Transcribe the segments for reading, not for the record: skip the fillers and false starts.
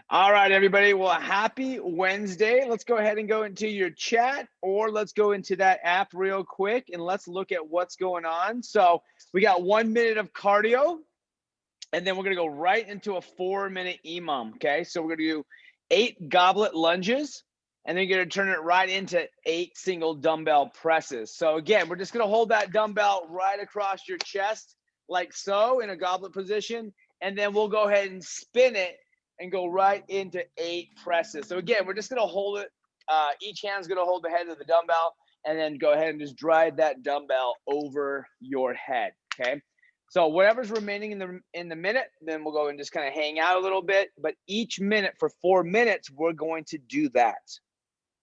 All right, everybody. Well, happy Wednesday. Let's go ahead and go into your chat, or let's go into that app real quick and let's look at what's going on. So we got 1 minute of cardio, and then we're going to go right into a 4-minute EMOM. Okay. So we're going to do 8 goblet lunges, and then you're going to turn it right into 8 single dumbbell presses. So again, we're just going to hold that dumbbell right across your chest like so in a goblet position, and then we'll go ahead and spin it and go right into 8 presses. So again, we're just going to hold it. Each hand's going to hold the head of the dumbbell, and then go ahead and just drive that dumbbell over your head. Okay. So whatever's remaining in the minute, then we'll go and just kind of hang out a little bit. But each minute for 4 minutes, we're going to do that.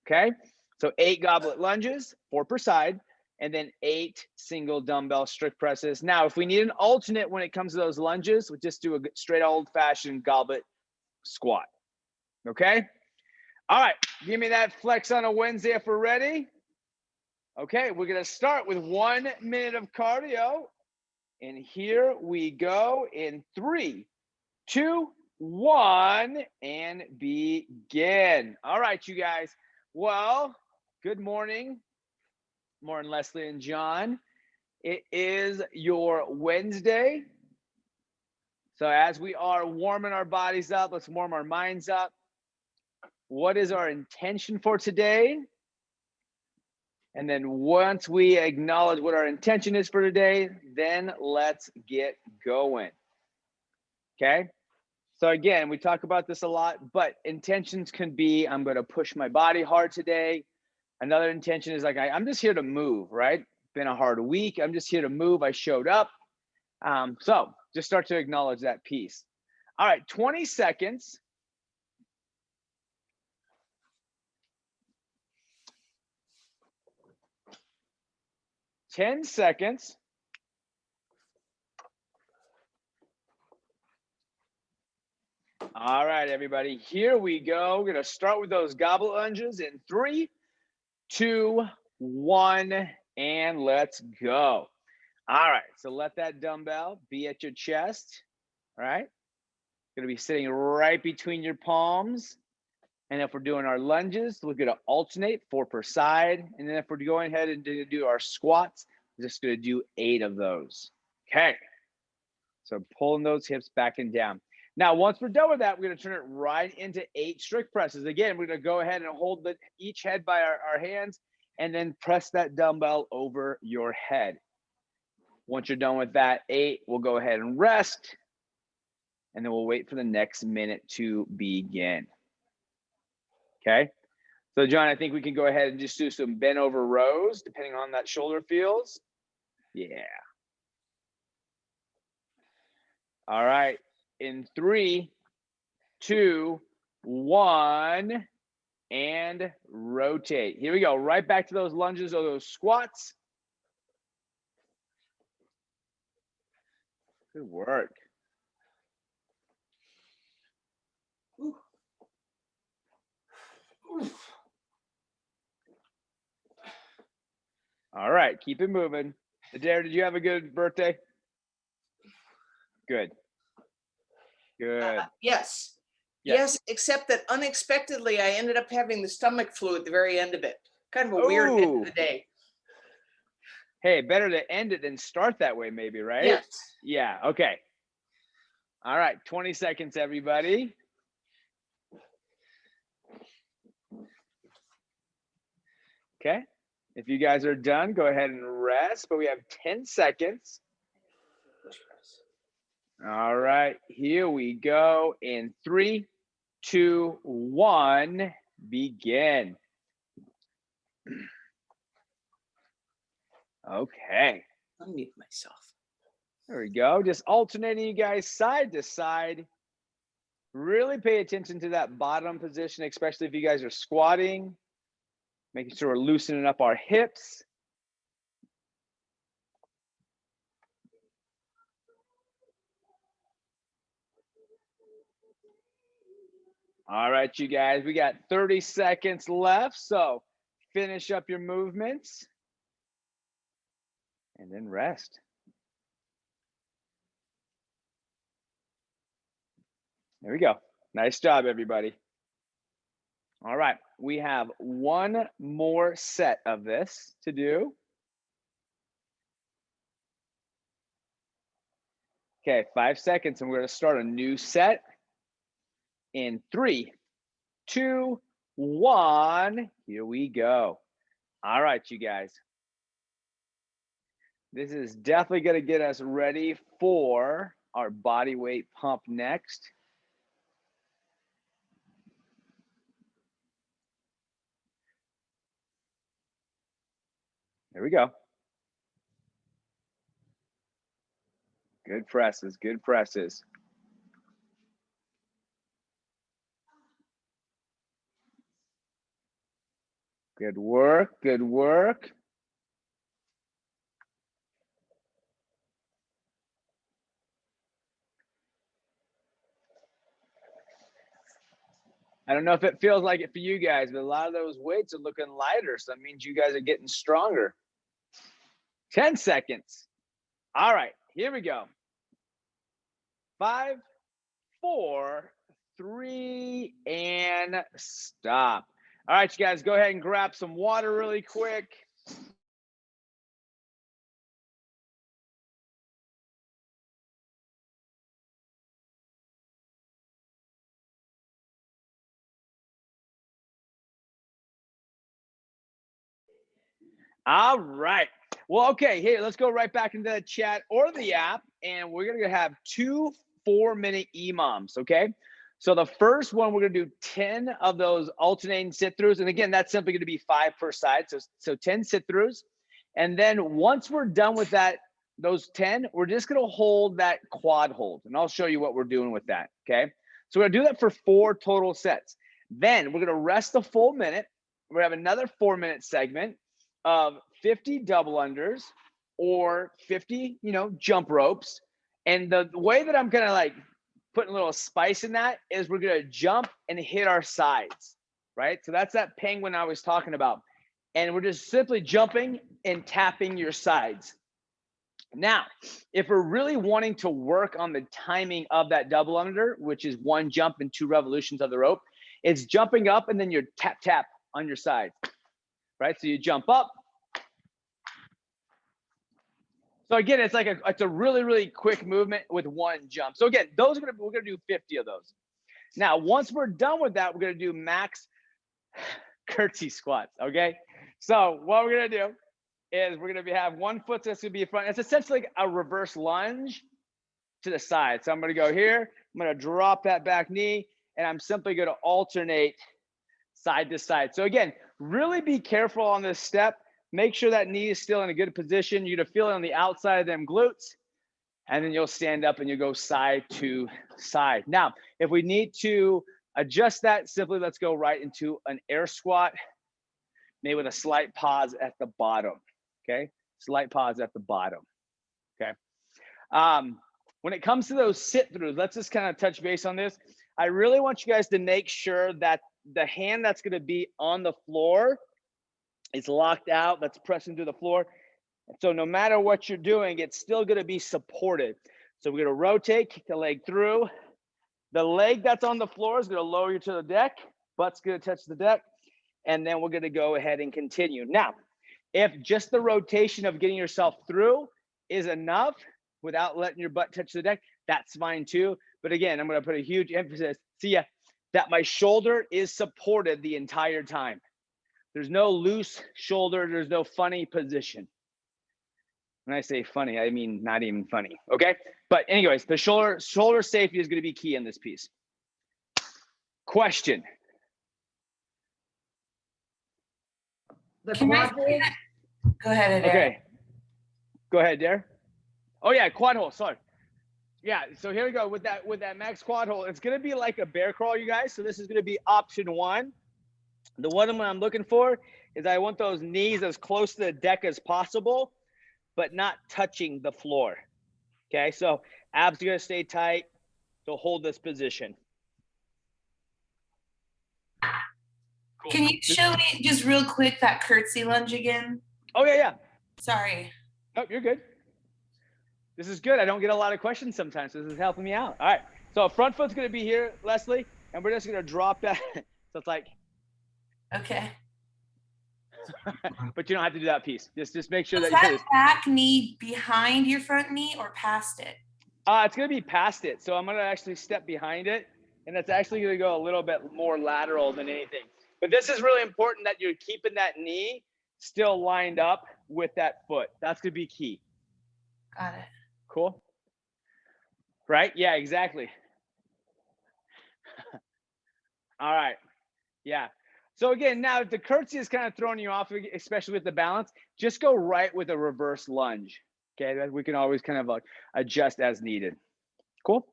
Okay. So 8 goblet lunges, 4 per side, and then 8 single dumbbell strict presses. Now, if we need an alternate when it comes to those lunges, we just do a straight old-fashioned goblet squat. Okay. All right. Give me that flex on a Wednesday if we're ready. Okay. We're going to start with 1 minute of cardio. And here we go in 3, 2, 1, and begin. All right, you guys. Well, good morning. Morning, Leslie and John. It is your Wednesday. So as we are warming our bodies up, let's warm our minds up. What is our intention for today? And then once we acknowledge what our intention is for today, then let's get going. Okay. So again, we talk about this a lot, but intentions can be, I'm going to push my body hard today. Another intention is like, I'm just here to move, right? Been a hard week. I'm just here to move. I showed up. So just start to acknowledge that piece. All right. 20 seconds. 10 seconds. All right, everybody, here we go. We're going to start with those goblet lunges in 3, 2, 1, and let's go. All right, so let that dumbbell be at your chest. All right, going to be sitting right between your palms. And if we're doing our lunges, we're going to alternate 4 per side. And then if we're going ahead and do our squats, we're just going to do 8 of those. Okay. So pulling those hips back and down. Now, once we're done with that, we're going to turn it right into 8 strict presses. Again, we're going to go ahead and hold each head by our hands and then press that dumbbell over your head. Once you're done with that 8, we'll go ahead and rest. And then we'll wait for the next minute to begin. Okay, so John, I think we can go ahead and just do some bent over rows, depending on that shoulder feels. Yeah. All right, in 3, 2, 1, and rotate. Here we go, right back to those lunges or those squats. Good work. Ooh. All right, keep it moving. Adair, did you have a good birthday? Good. Good. Yes. Yes, except that unexpectedly, I ended up having the stomach flu at the very end of it. Kind of a weird end of the day. Hey, better to end it than start that way, maybe, right? Yes. Yeah, okay. All right, 20 seconds, everybody. Okay, if you guys are done, go ahead and rest, but we have 10 seconds. All right, here we go in 3, 2, 1, begin. Okay. Unmute myself. There we go. Just alternating you guys side to side. Really pay attention to that bottom position, especially if you guys are squatting. Making sure we're loosening up our hips. All right, you guys, we got 30 seconds left. So finish up your movements and then rest. There we go. Nice job, everybody. All right, we have one more set of this to do. Okay, 5 seconds, and we're going to start a new set in 3, 2, 1. Here we go. All right, you guys. This is definitely going to get us ready for our body weight pump next. There we go. Good presses, good presses. Good work, good work. I don't know if it feels like it for you guys, but a lot of those weights are looking lighter, so that means you guys are getting stronger. 10 seconds. All right, here we go. 5, 4, 3, and stop. All right, you guys, go ahead and grab some water really quick. All right. Well, okay, here, let's go right back into the chat or the app, and we're going to have 2 4-minute EMOMs, okay? So the first one, we're going to do 10 of those alternating sit-throughs. And again, that's simply going to be 5 per side. So 10 sit-throughs. And then once we're done with that, those 10, we're just going to hold that quad hold. And I'll show you what we're doing with that, okay? So we're going to do that for 4 total sets. Then we're going to rest a full minute. We're going to have another 4-minute segment of 50 double unders or 50, jump ropes. And the way that I'm going to like put a little spice in that is we're going to jump and hit our sides, right? So that's that penguin I was talking about. And we're just simply jumping and tapping your sides. Now, if we're really wanting to work on the timing of that double under, which is 1 jump and 2 revolutions of the rope, it's jumping up and then you're tap, tap on your sides, right? So you jump up. So again, it's like it's a really, really quick movement with 1 jump. So again, we're gonna do 50 of those. Now, once we're done with that, we're gonna do max curtsey squats. Okay. So what we're gonna do is we're gonna have 1 foot that's gonna be in front. It's essentially like a reverse lunge to the side. So I'm gonna go here. I'm gonna drop that back knee, and I'm simply gonna alternate side to side. So again, really be careful on this step. Make sure that knee is still in a good position. You're gonna feel it on the outside of them glutes, and then you'll stand up and you go side to side. Now, if we need to adjust that, simply let's go right into an air squat, maybe with a slight pause at the bottom, okay? Slight pause at the bottom, okay? When it comes to those sit-throughs, let's just kind of touch base on this. I really want you guys to make sure that the hand that's gonna be on the floor is locked out, that's pressing through the floor. So no matter what you're doing, it's still gonna be supported. So we're gonna rotate, kick the leg through. The leg that's on the floor is gonna lower you to the deck, butt's gonna touch the deck, and then we're gonna go ahead and continue. Now, if just the rotation of getting yourself through is enough without letting your butt touch the deck, that's fine too. But again, I'm gonna put a huge emphasis, that my shoulder is supported the entire time. There's no loose shoulder, there's no funny position. When I say funny, I mean not even funny, okay? But anyways, the shoulder safety is gonna be key in this piece. Question. The quad hold? Go ahead, Adair. Okay. Go ahead, Dare. Oh yeah, quad hold, sorry. Yeah, so here we go with that max quad hold. It's gonna be like a bear crawl, you guys. So this is gonna be option 1. The one I'm looking for is I want those knees as close to the deck as possible, but not touching the floor. Okay, so abs are gonna stay tight. So hold this position. Cool. Can you show me just real quick that curtsey lunge again? Oh yeah. Sorry. Oh, you're good. This is good. I don't get a lot of questions sometimes. So this is helping me out. All right. So front foot's gonna be here, Leslie. And we're just going to drop that. So it's like, Okay. but you don't have to do that piece. Just make sure Is that that back knee behind your front knee or past it? it's going to be past it. So I'm going to actually step behind it. And it's actually going to go a little bit more lateral than anything. But this is really important that you're keeping that knee still lined up with that foot. That's going to be key. Got it. Cool. Right? Yeah, exactly. All right. Yeah. So again, now if the curtsy is kind of throwing you off, especially with the balance, just go right with a reverse lunge. Okay. We can always kind of like adjust as needed. Cool.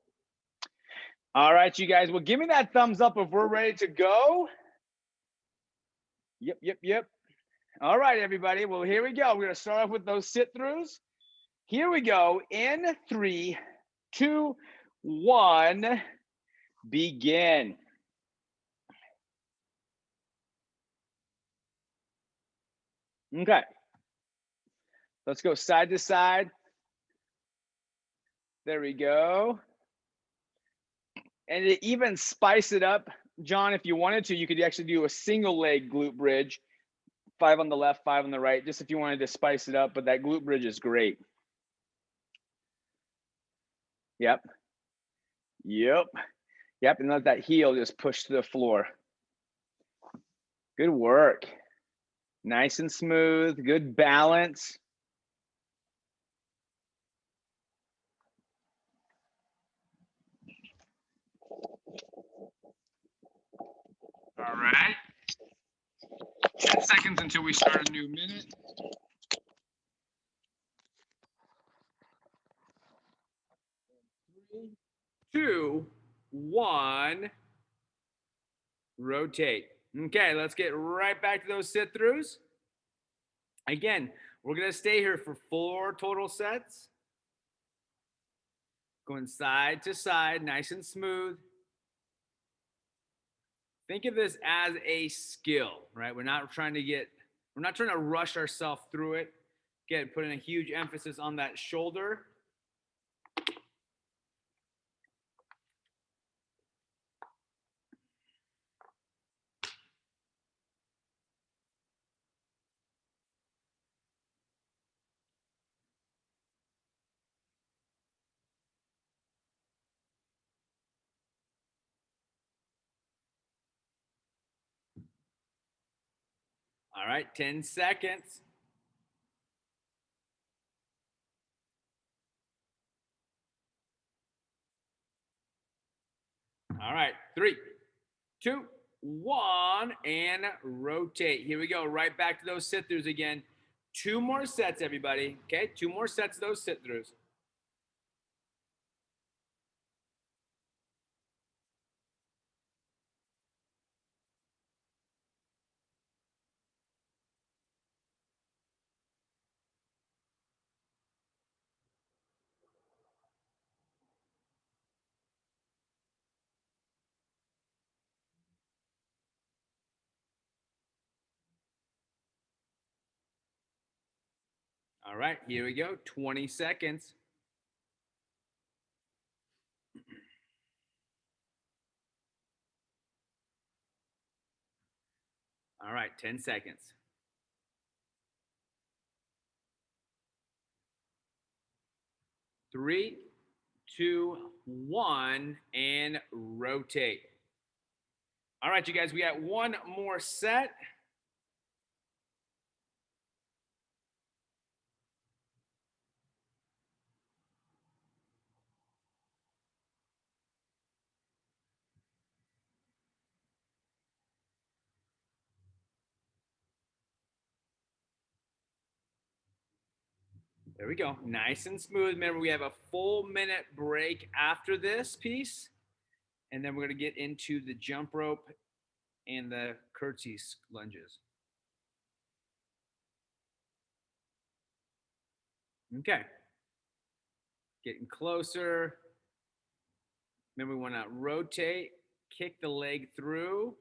All right, you guys. Well, give me that thumbs up if we're ready to go. Yep. All right, everybody. Well, here we go. We're going to start off with those sit-throughs. Here we go. In 3, 2, 1, begin. Okay. Let's go side to side. There we go. And to even spice it up, John, if you wanted to, you could actually do a single leg glute bridge, 5 on the left, 5 on the right, just if you wanted to spice it up, but that glute bridge is great. Yep. And let that heel just push to the floor. Good work. Nice and smooth, good balance. All right. 10 seconds until we start a new minute. 3, 2, 1. Rotate. Okay, let's get right back to those sit-throughs. Again, we're going to stay here for 4 total sets. Going side to side, nice and smooth. Think of this as a skill, right? We're not trying to rush ourselves through it. Again, putting a huge emphasis on that shoulder. All right, 10 seconds. All right, 3, 2, 1, and rotate. Here we go, right back to those sit-throughs again. 2 more sets, everybody, okay? 2 more sets of those sit-throughs. All right, here we go, 20 seconds. All right, 10 seconds. 3, 2, 1, and rotate. All right, you guys, we got 1 more set. There we go. Nice and smooth. Remember, we have a full minute break after this piece. And then we're going to get into the jump rope and the curtsey lunges. Okay. Getting closer. Remember, we want to rotate, kick the leg through,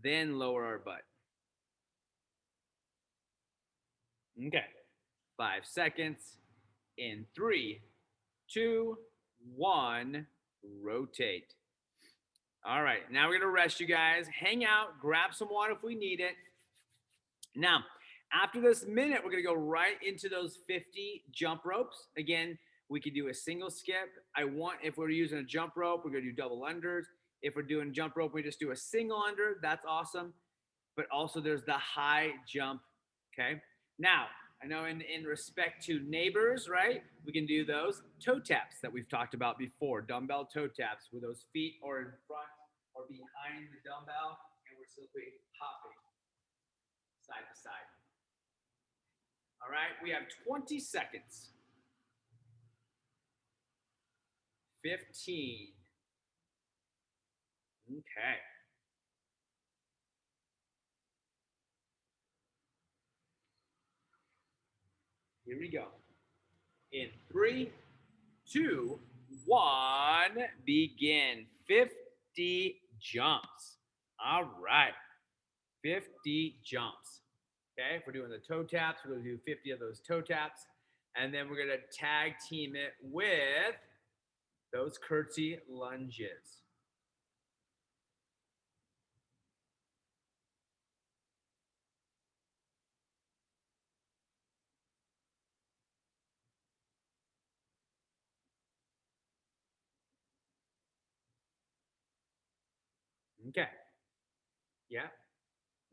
then lower our butt. Okay. 5 seconds. In 3, 2, 1, rotate. All right, now we're gonna rest you guys. Hang out, grab some water if we need it. Now, after this minute, we're gonna go right into those 50 jump ropes. Again, we could do a single skip. If we're using a jump rope, we're gonna do double unders. If we're doing jump rope, we just do a single under. That's awesome. But also there's the high jump, okay? Now, I know in respect to neighbors, right? We can do those toe taps that we've talked about before, dumbbell toe taps where those feet are in front or behind the dumbbell and we're simply hopping side to side. All right, we have 20 seconds. 15. Okay. Here we go. In 3, 2, 1, begin. 50 jumps. All right. 50 jumps. Okay, if we're doing the toe taps, we're going to do 50 of those toe taps. And then we're going to tag team it with those curtsey lunges. Okay. Yeah.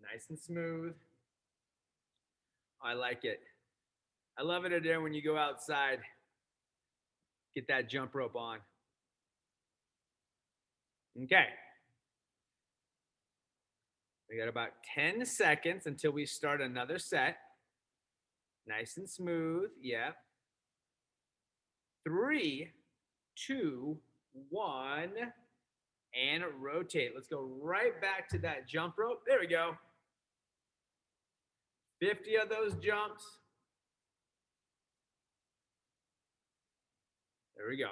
Nice and smooth. I like it. I love it, Adair, when you go outside, get that jump rope on. Okay. We got about 10 seconds until we start another set. Nice and smooth. Yeah. 3, 2, 1, and rotate. Let's go right back to that jump rope. There we go. 50 of those jumps. There we go.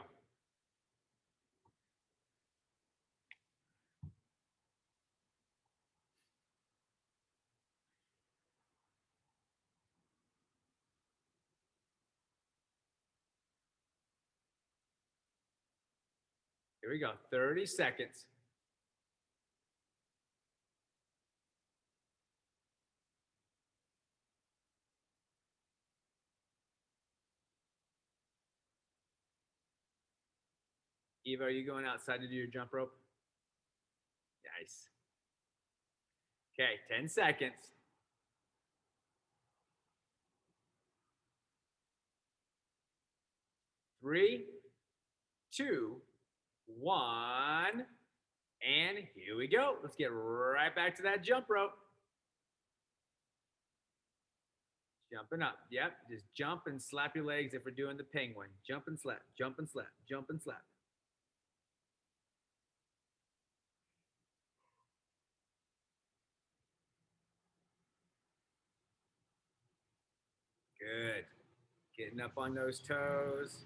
Here we go. 30 seconds. Eva, are you going outside to do your jump rope? Nice. Okay, 10 seconds. Three, 2, 1, and here we go. Let's get right back to that jump rope. Jumping up. Yep, just jump and slap your legs if we're doing the penguin. Jump and slap, jump and slap, jump and slap. Good. Getting up on those toes.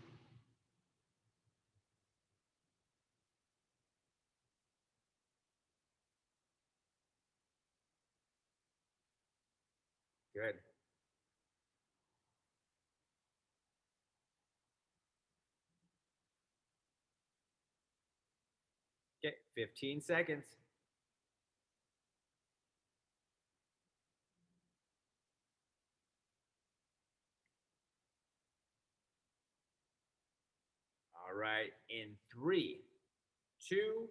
Good. Okay, 15 seconds. All right, in 3, 2,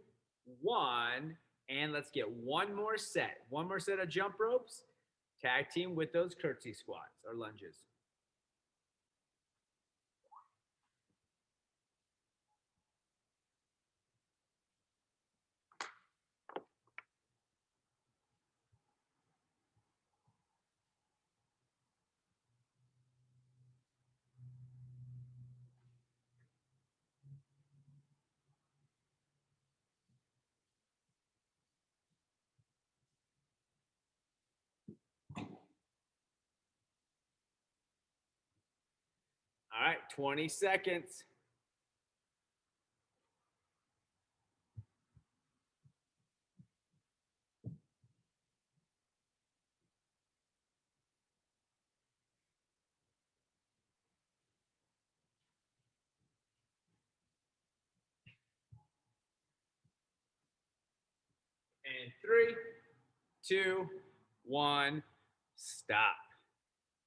1, and let's get one more set. One more set of jump ropes. Tag team with those curtsey squats or lunges. All right, 20 seconds. in 3, 2, 1, stop.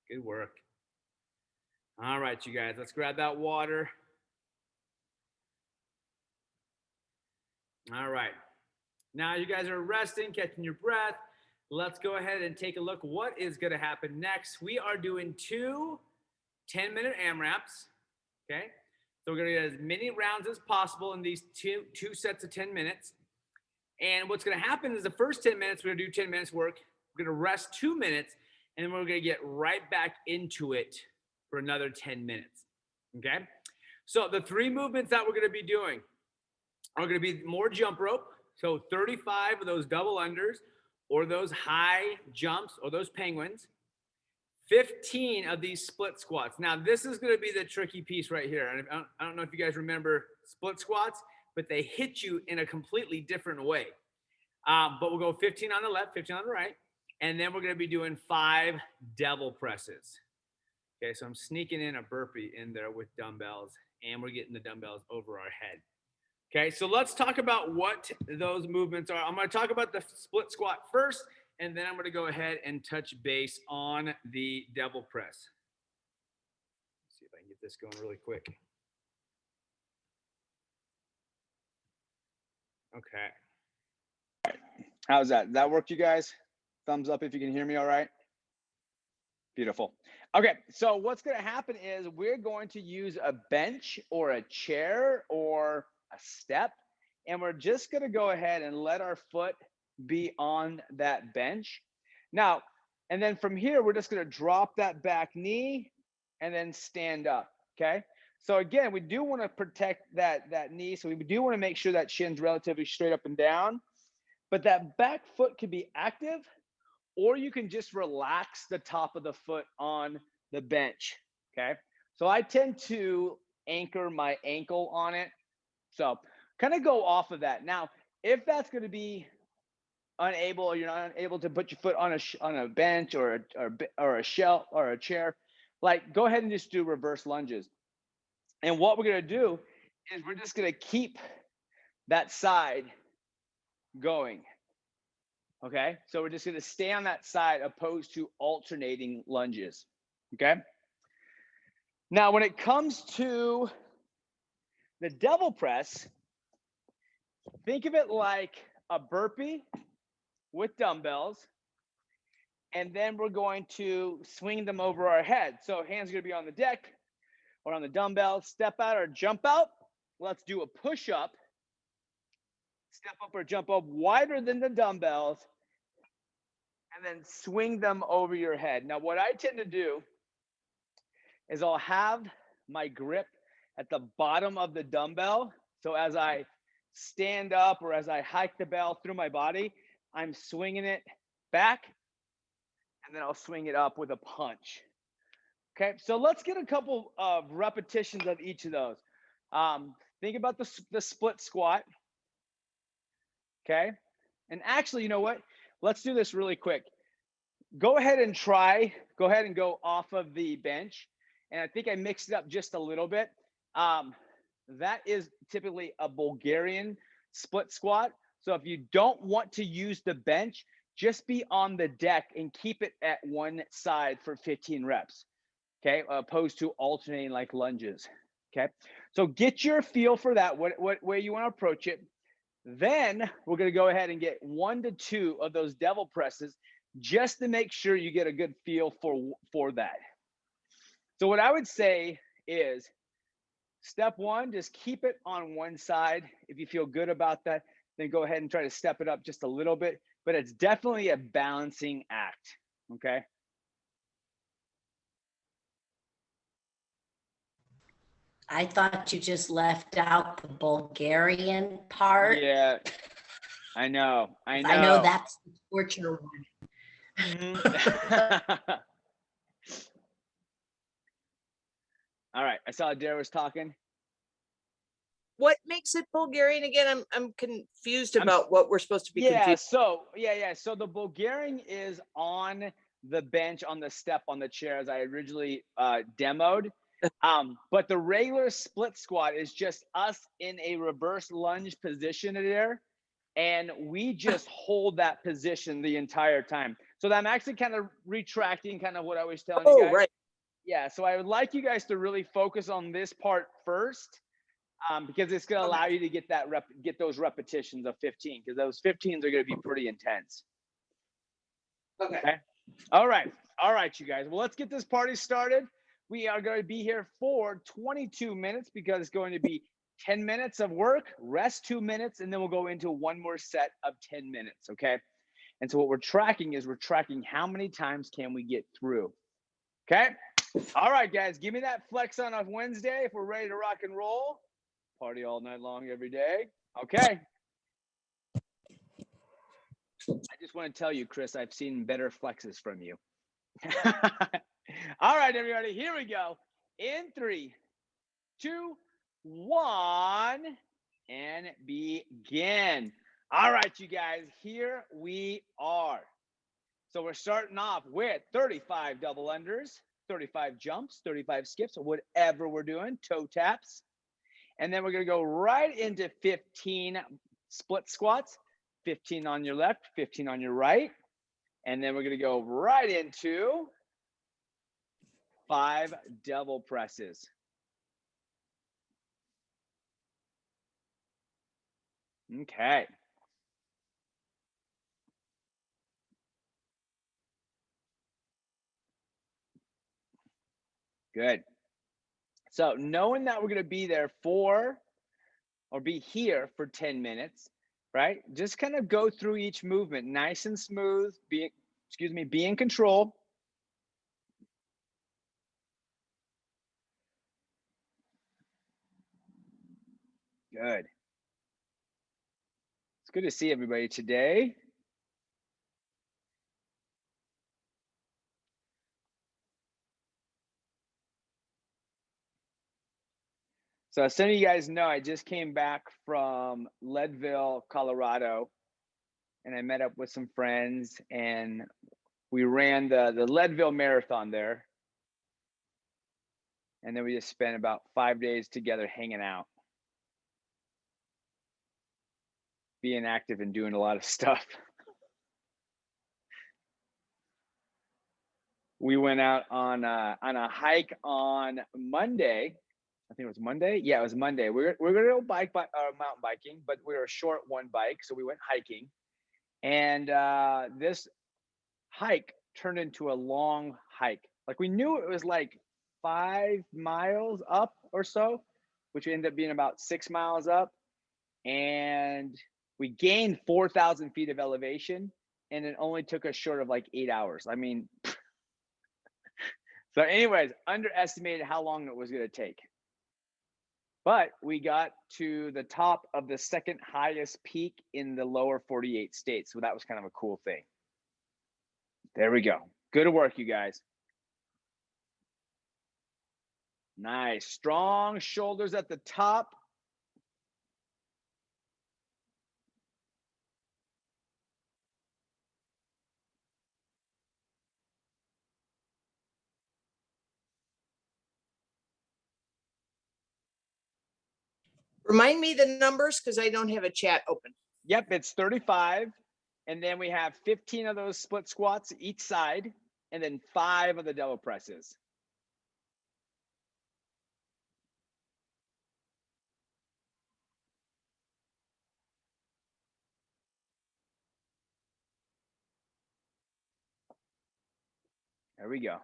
Good work. All right, you guys, let's grab that water. All right. Now you guys are resting, catching your breath. Let's go ahead and take a look what is going to happen next. We are doing 2 10-minute AMRAPs, okay? So we're going to get as many rounds as possible in these two sets of 10 minutes. And what's going to happen is the first 10 minutes, we're going to do 10 minutes work. We're going to rest 2 minutes, and then we're going to get right back into it for another 10 minutes, okay? So the 3 movements that we're going to be doing are going to be more jump rope. So 35 of those double unders or those high jumps or those penguins. 15 of these split squats. Now, this is going to be the tricky piece right here. And I don't know if you guys remember split squats, but they hit you in a completely different way. But we'll go 15 on the left, 15 on the right. And then we're going to be doing 5 devil presses. Okay, so I'm sneaking in a burpee in there with dumbbells, and we're getting the dumbbells over our head. Okay, so let's talk about what those movements are. I'm going to talk about the split squat first, and then I'm going to go ahead and touch base on the devil press. Let's see if I can get this going really quick. Okay. How's that? Did that work, you guys? Thumbs up if you can hear me all right. Beautiful. Okay, so what's going to happen is we're going to use a bench or a chair or a step, and we're just going to go ahead and let our foot be on that bench. Now, and then from here, we're just going to drop that back knee and then stand up, okay? So again, we do want to protect that knee, so we do want to make sure that shin's relatively straight up and down, but that back foot can be active, or you can just relax the top of the foot on the bench, okay? So I tend to anchor my ankle on it. So kind of go off of that. Now, if that's going to be unable, or you're not able to put your foot on a bench or a shelf or a chair, like go ahead and just do reverse lunges. And what we're going to do is we're just going to keep that side going. Okay, so we're just going to stay on that side opposed to alternating lunges. Okay, now when it comes to the devil press, think of it like a burpee with dumbbells, and then we're going to swing them over our head. So hands are going to be on the deck or on the dumbbell. Step out or jump out. Let's do a push up, step up or jump up wider than the dumbbells, and then swing them over your head. Now, what I tend to do is I'll have my grip at the bottom of the dumbbell. So as I stand up or as I hike the bell through my body, I'm swinging it back, and then I'll swing it up with a punch. Okay, so let's get a couple of repetitions of each of those. Think about the split squat. Okay, and actually, you know what? Let's do this really quick. Go ahead and go off of the bench. And I think I mixed it up just a little bit. That is typically a Bulgarian split squat. So if you don't want to use the bench, just be on the deck and keep it at one side for 15 reps. Okay, opposed to alternating like lunges. Okay, so get your feel for that, what way you want to approach it. Then we're going to go ahead and get 1 to 2 of those devil presses just to make sure you get a good feel for that. So what I would say is step 1, just keep it on one side. If you feel good about that, then go ahead and try to step it up just a little bit, but it's definitely a balancing act. Okay. I thought you just left out the Bulgarian part. Yeah, I know. I know that's the torture one. All right, I saw Dara was talking. What makes it Bulgarian again? I'm confused about what we're supposed to be confused. So the Bulgarian is on the bench, on the step, on the chair, as I originally demoed. But the regular split squat is just us in a reverse lunge position there, and we just hold that position the entire time. So I'm actually kind of retracting kind of what I was telling you guys. Right. Yeah, so I would like you guys to really focus on this part first, because it's going to allow you to get those repetitions of 15, because those 15s are going to be pretty intense. Okay. All right, you guys. Well, let's get this party started. We are going to be here for 22 minutes because it's going to be 10 minutes of work, rest 2 minutes, and then we'll go into one more set of 10 minutes, okay? And so what we're tracking is how many times can we get through, okay? All right, guys, give me that flex on a Wednesday if we're ready to rock and roll. Party all night long, every day. Okay. I just want to tell you, Chris, I've seen better flexes from you. All right, everybody, here we go. In 3, 2, 1, and begin. All right, you guys, here we are. So we're starting off with 35 double unders, 35 jumps, 35 skips, or whatever we're doing, toe taps. And then we're going to go right into 15 split squats, 15 on your left, 15 on your right. And then we're going to go right into 5 double presses. Okay. Good. So knowing that we're going to be there be here for 10 minutes, right? Just kind of go through each movement nice and smooth, be in control. Good. It's good to see everybody today. So some of you guys know I just came back from Leadville, Colorado, and I met up with some friends and we ran the Leadville Marathon there. And then we just spent about 5 days together hanging out, being active and doing a lot of stuff. We went out on a hike on Monday. I think it was Monday. Yeah, it was Monday. We're going to go mountain biking, but we were a short one bike, so we went hiking. And this hike turned into a long hike. Like we knew it was like 5 miles up or so, which ended up being about 6 miles up. And we gained 4,000 feet of elevation, and it only took us short of like 8 hours. I mean, so anyways, underestimated how long it was going to take. But we got to the top of the second highest peak in the lower 48 states. So that was kind of a cool thing. There we go. Good work, you guys. Nice. Strong shoulders at the top. Remind me the numbers because I don't have a chat open. Yep, it's 35. And then we have 15 of those split squats each side, and then 5 of the double presses. There we go.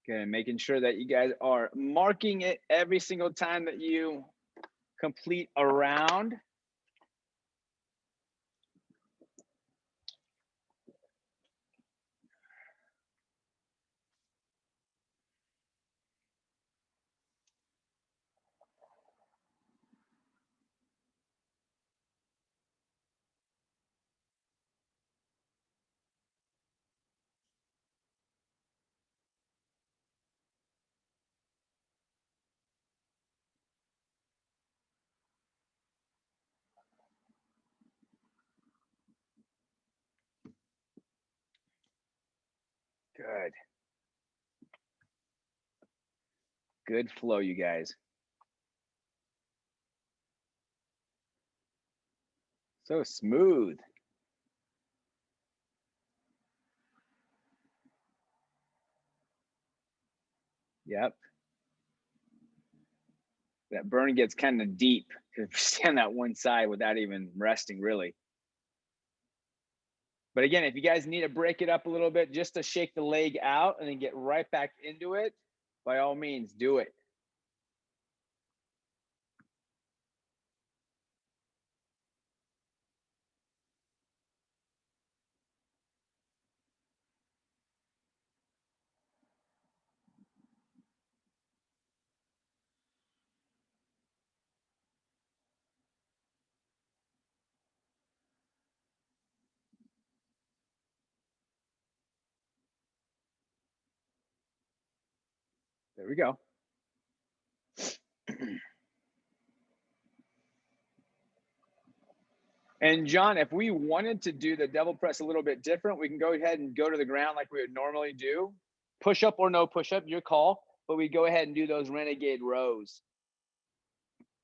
Okay, making sure that you guys are marking it every single time that you complete a round. Good flow, you guys. So smooth. Yep. That burn gets kind of deep if you stand that one side without even resting, really. But again, if you guys need to break it up a little bit just to shake the leg out and then get right back into it, by all means, do it. There we go. And John, if we wanted to do the devil press a little bit different, we can go ahead and go to the ground like we would normally do. Push up or no push up, your call. But we go ahead and do those renegade rows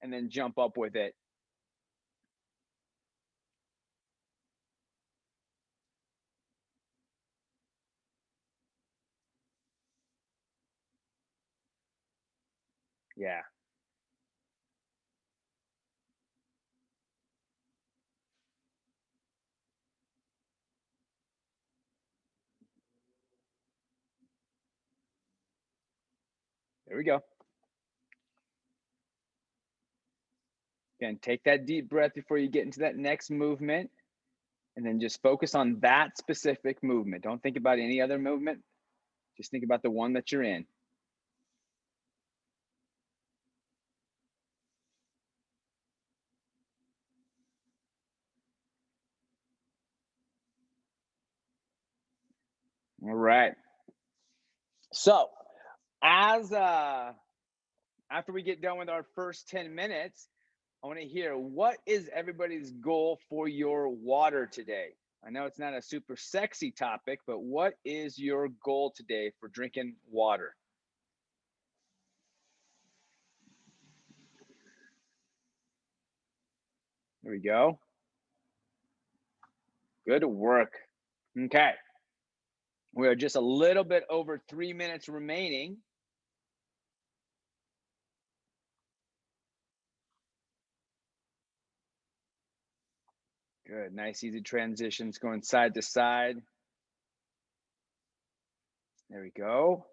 and then jump up with it. Yeah. There we go. Again, take that deep breath before you get into that next movement. And then just focus on that specific movement. Don't think about any other movement. Just think about the one that you're in. All right. So after we get done with our first 10 minutes, I want to hear, what is everybody's goal for your water today? I know it's not a super sexy topic, but what is your goal today for drinking water? There we go. Good work. Okay. We are just a little bit over 3 minutes remaining. Good. Nice, easy transitions going side to side. There we go.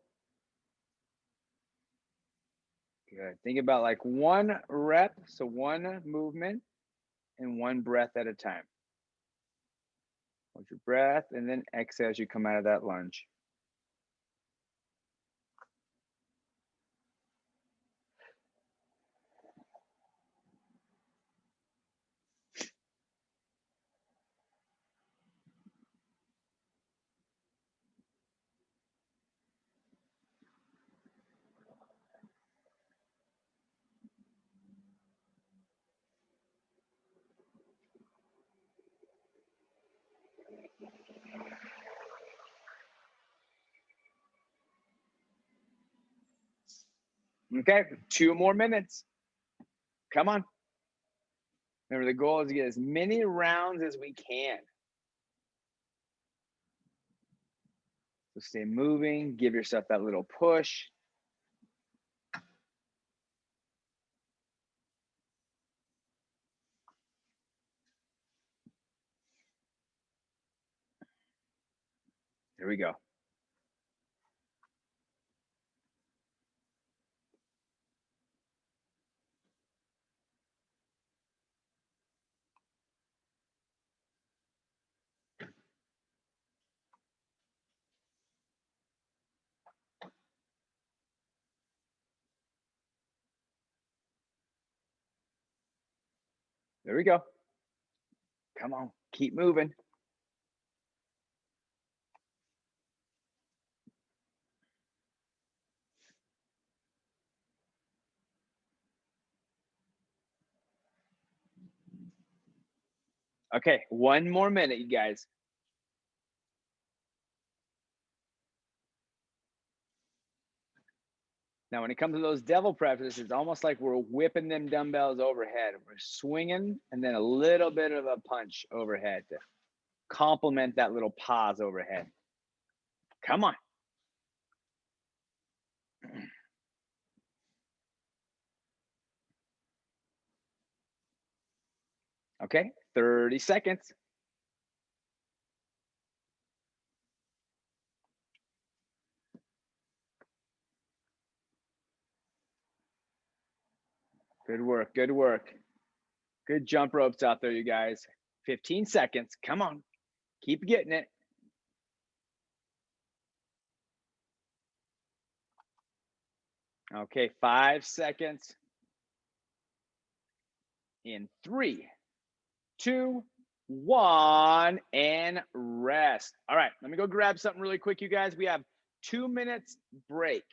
Good. Think about like one rep, so one movement and one breath at a time. Hold your breath and then exhale as you come out of that lunge. Okay, 2 more minutes. Come on. Remember, the goal is to get as many rounds as we can. So stay moving, give yourself that little push. Here we go. There we go. Come on, keep moving. Okay, 1 more minute, you guys. Now, when it comes to those devil presses, it's almost like we're whipping them dumbbells overhead. We're swinging and then a little bit of a punch overhead to complement that little pause overhead. Come on. Okay, 30 seconds. Good work, good work. Good jump ropes out there, you guys. 15 seconds. Come on. Keep getting it. Okay, 5 seconds. In 3, 2, 1, and rest. All right, let me go grab something really quick, you guys. We have 2 minutes break.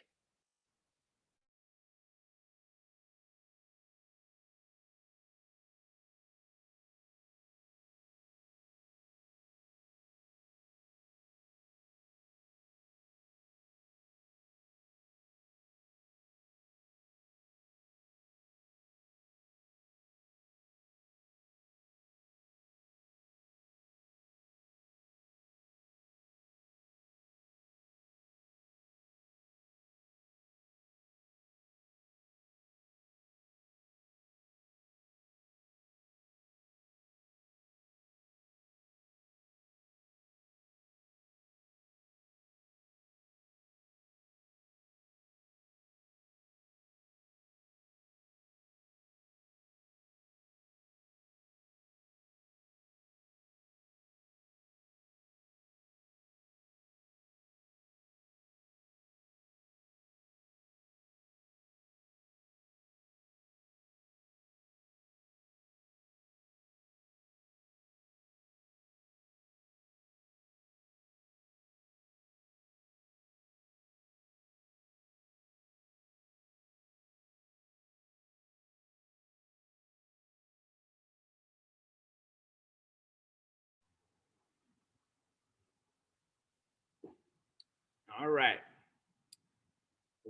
All right.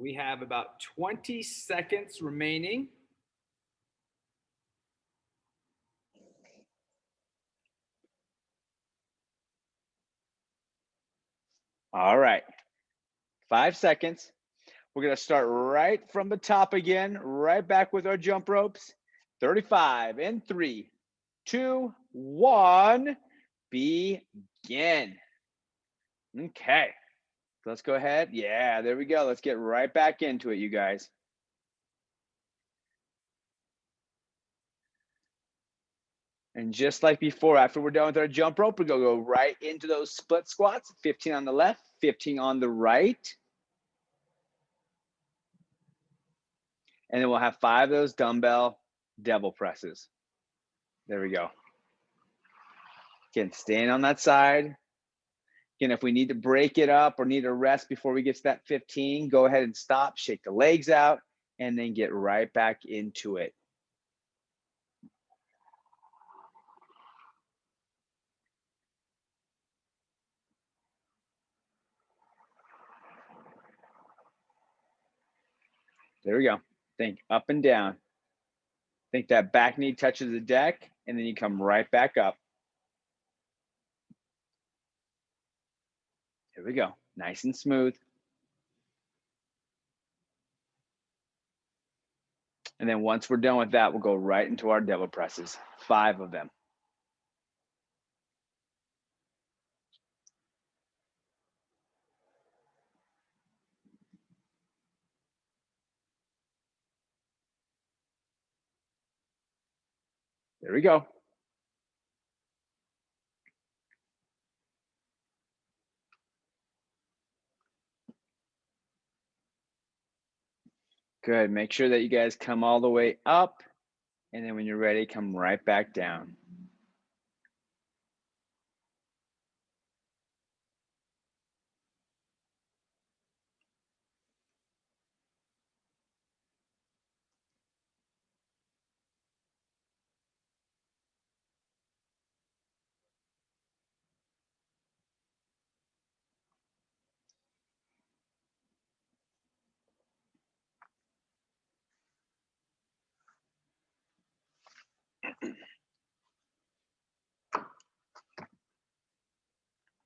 We have about 20 seconds remaining. All right. 5 seconds. We're going to start right from the top again, right back with our jump ropes. 35 in 3, 2, 1. Begin. Okay. Let's go ahead. Yeah, there we go. Let's get right back into it, you guys. And just like before, after we're done with our jump rope, we're going to go right into those split squats. 15 on the left, 15 on the right. And then we'll have 5 of those dumbbell devil presses. There we go. Again, staying on that side. Again, if we need to break it up or need a rest before we get to that 15, go ahead and stop, shake the legs out, and then get right back into it. There we go. Think up and down. Think that back knee touches the deck, and then you come right back up. Here we go. Nice and smooth. And then once we're done with that, we'll go right into our devil presses. 5 of them. There we go. Good. Make sure that you guys come all the way up. And then when you're ready, come right back down.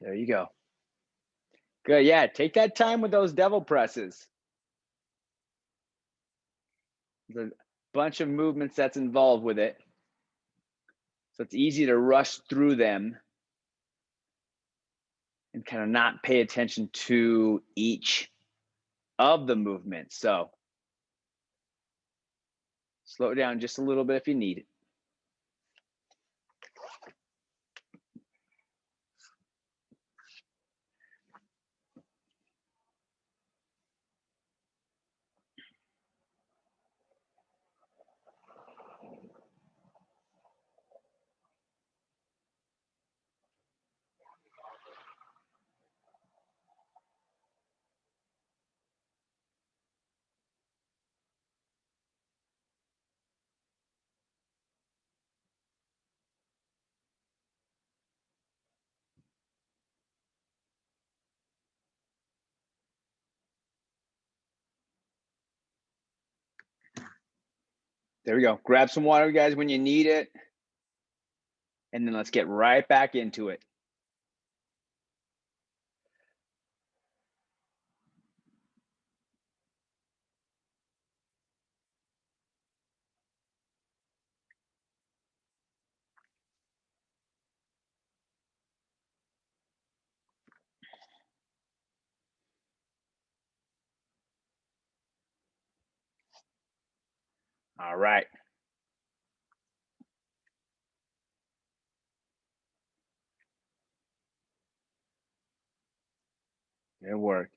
There you go. Good. Yeah, take that time with those devil presses. There's a bunch of movements that's involved with it. So it's easy to rush through them and kind of not pay attention to each of the movements. So slow it down just a little bit if you need it. There we go. Grab some water, guys, when you need it. And then let's get right back into it. All right. Good work.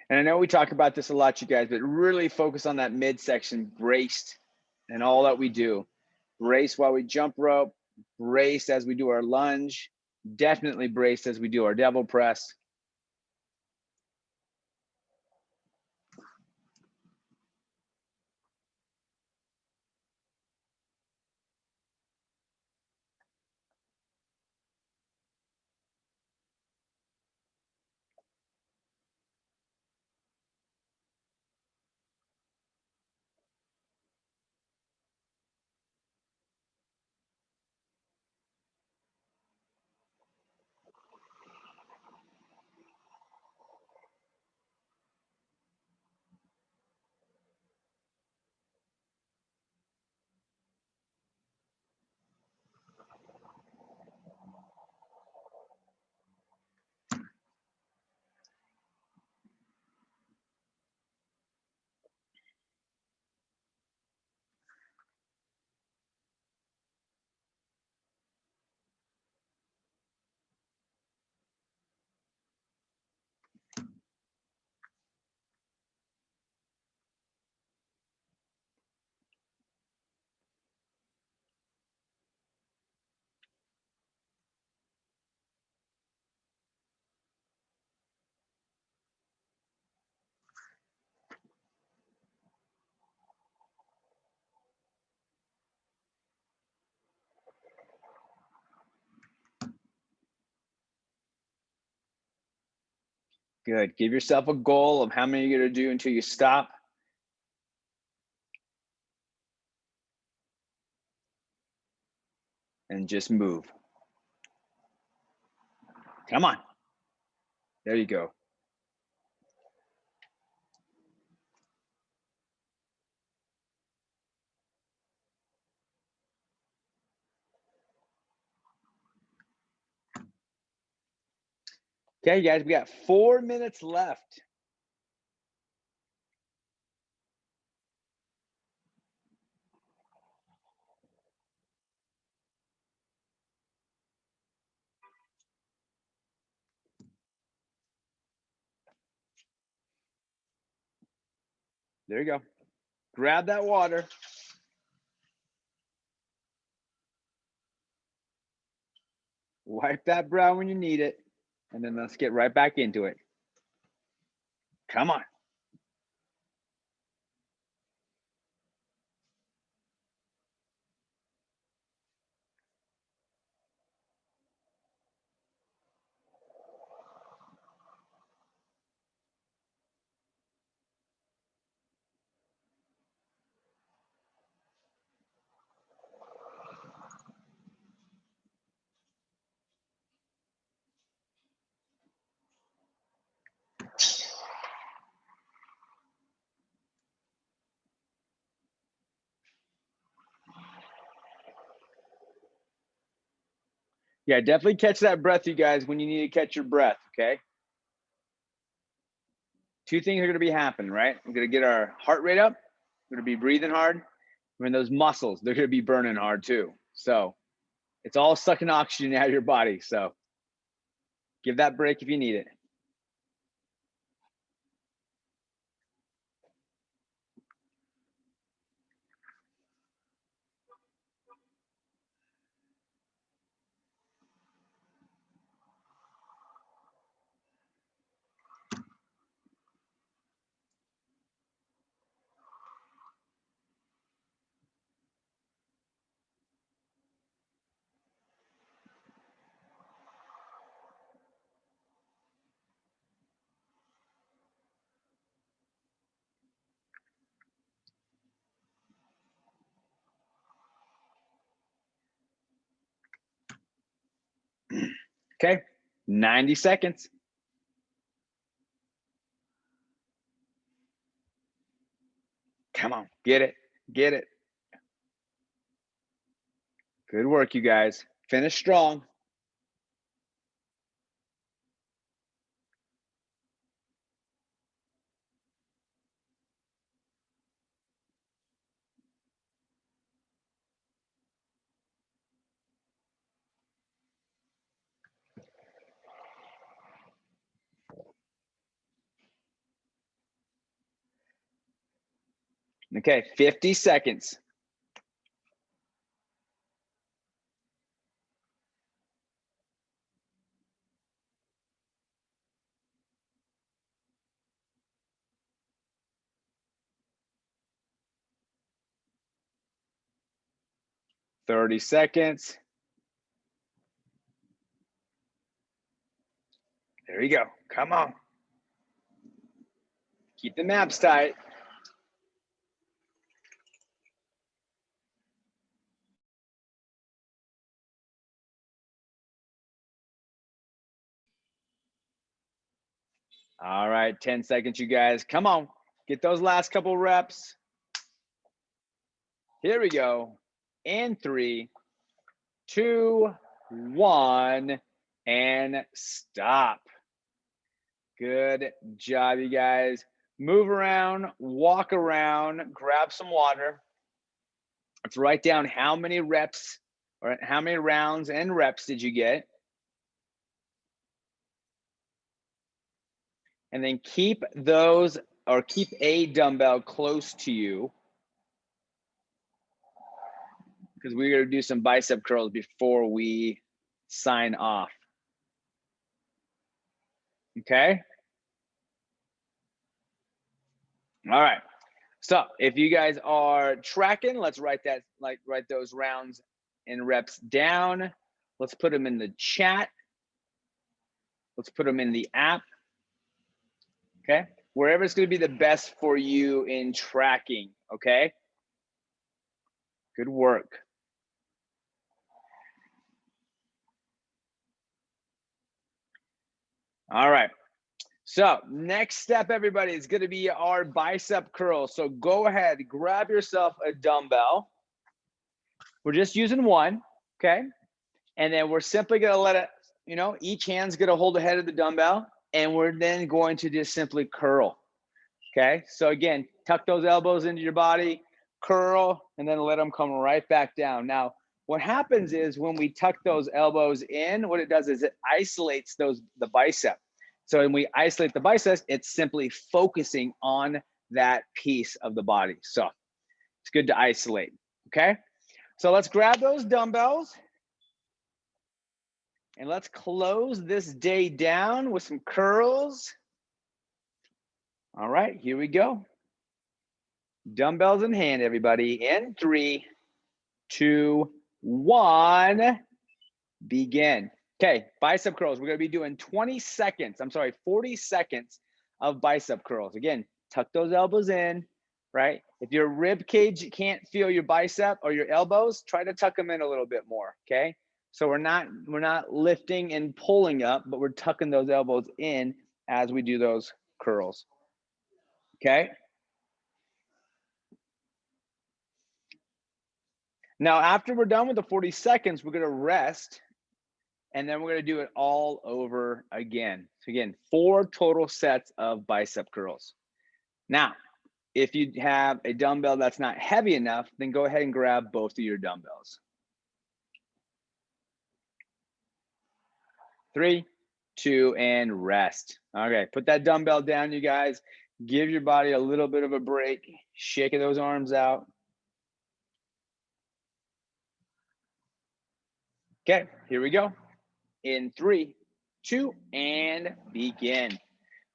And I know we talk about this a lot, you guys, but really focus on that midsection, braced, and all that we do. Brace while we jump rope, brace as we do our lunge, definitely braced as we do our devil press. Good. Give yourself a goal of how many you're going to do until you stop. And just move. Come on. There you go. Okay, guys, we got 4 minutes left. There you go. Grab that water. Wipe that brow when you need it. And then let's get right back into it. Come on. Yeah, definitely catch that breath, you guys, when you need to catch your breath, okay? Two things are going to be happening, right? We're going to get our heart rate up. We're going to be breathing hard. And those muscles, they're going to be burning hard too. So it's all sucking oxygen out of your body. So give that break if you need it. Okay, 90 seconds. Come on, get it, get it. Good work, you guys. Finish strong. Okay, 50 seconds. Thirty seconds. There you go. Come on. Keep the maps tight. All right, 10 seconds, you guys. Come on. Get those last couple reps. Here we go. In 3, 2, 1, and stop. Good job, you guys. Move around, walk around, grab some water. Let's write down how many reps or how many rounds and reps did you get. And then keep those or keep a dumbbell close to you because we're going to do some bicep curls before we sign off. Okay. All right. So if you guys are tracking, let's write those rounds and reps down. Let's put them in the chat. Let's put them in the app. Okay. Wherever it's going to be the best for you in tracking. Okay. Good work. All right. So next step, everybody, is going to be our bicep curl. So go ahead, grab yourself a dumbbell. We're just using one, okay? And then we're simply going to let it, each hand's going to hold the head of the dumbbell, and we're then going to just simply curl, okay? So again, tuck those elbows into your body, curl, and then let them come right back down. Now, what happens is when we tuck those elbows in, what it does is it isolates the bicep. So when we isolate the biceps, it's simply focusing on that piece of the body. So it's good to isolate, okay? So let's grab those dumbbells and let's close this day down with some curls. All right, here we go. Dumbbells in hand, everybody. In 3, 2, 1, begin. Okay, bicep curls. We're going to be doing 40 seconds of bicep curls. Again, tuck those elbows in, right? If your rib cage can't feel your bicep or your elbows, try to tuck them in a little bit more, okay? So we're not lifting and pulling up, but we're tucking those elbows in as we do those curls, okay? Now, after we're done with the 40 seconds, we're going to rest And then we're going to do it all over again. So again, 4 total sets of bicep curls. Now, if you have a dumbbell that's not heavy enough, then go ahead and grab both of your dumbbells. 3, 2, and rest. Okay, put that dumbbell down, you guys. Give your body a little bit of a break. Shaking those arms out. Okay, here we go. In 3, 2, and begin.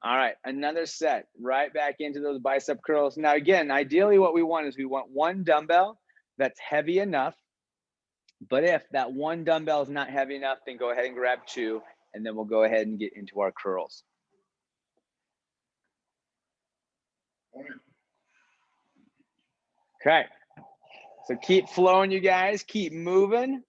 All right, another set. Right back into those bicep curls. Now, again, ideally what we want is we want 1 dumbbell that's heavy enough. But if that 1 dumbbell is not heavy enough, then go ahead and grab 2, and then we'll go ahead and get into our curls. Okay, so keep flowing, you guys. Keep moving.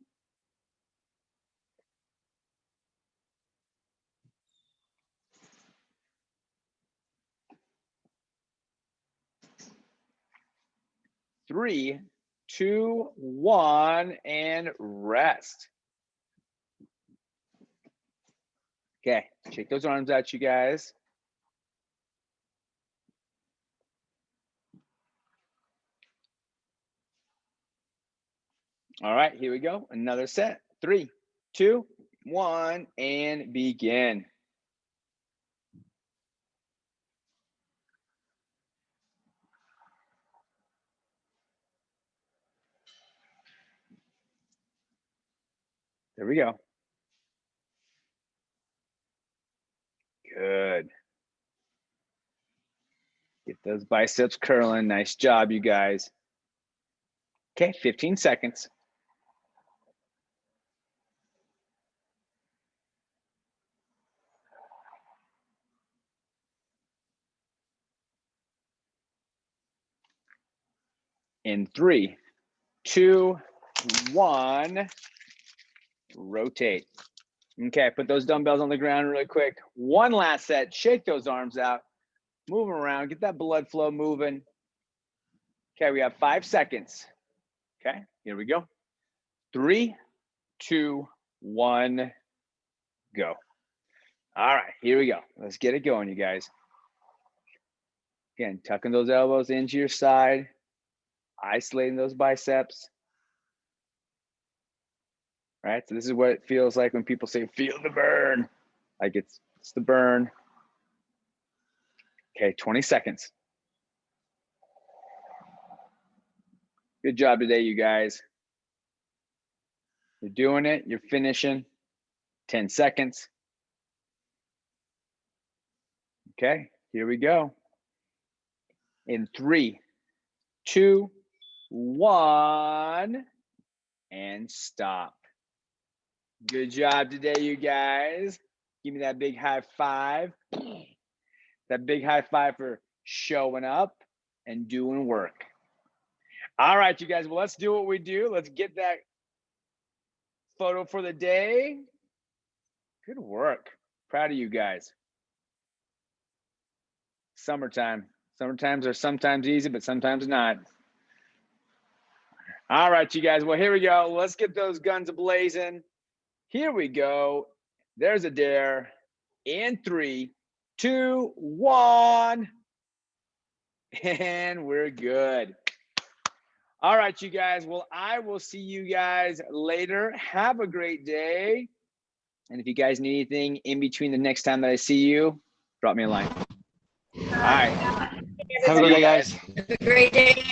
Three, 2, 1, and rest. Okay, shake those arms out, you guys. All right, here we go. Another set. 3, 2, 1, and begin. There we go. Good. Get those biceps curling. Nice job, you guys. Okay, 15 seconds. In 3, 2, 1, rotate. Okay, put those dumbbells on the ground really quick. One last set. Shake those arms out. Move them around. Get that blood flow moving. Okay, we have 5 seconds. Okay, here we go. 3, 2, 1, go. All right, here we go. Let's get it going, you guys. Again, tucking those elbows into your side, isolating those biceps. All right, so this is what it feels like when people say, feel the burn. Like it's the burn. Okay, 20 seconds. Good job today, you guys. You're doing it, you're finishing. 10 seconds. Okay, here we go. In 3, 2, 1, and stop. Good job today, you guys. Give me that big high five. That big high five for showing up and doing work. All right, you guys, well, let's do what we do. Let's get that photo for the day. Good work. Proud of you guys. Summertime. Summertimes are sometimes easy, but sometimes not. All right, you guys. Well, here we go. Let's get those guns a-blazing. Here we go. There's a dare. In 3, 2, 1. And we're good. All right, you guys. Well, I will see you guys later. Have a great day. And if you guys need anything in between the next time that I see you, drop me a line. All right. Have a good day, guys. Have a great day.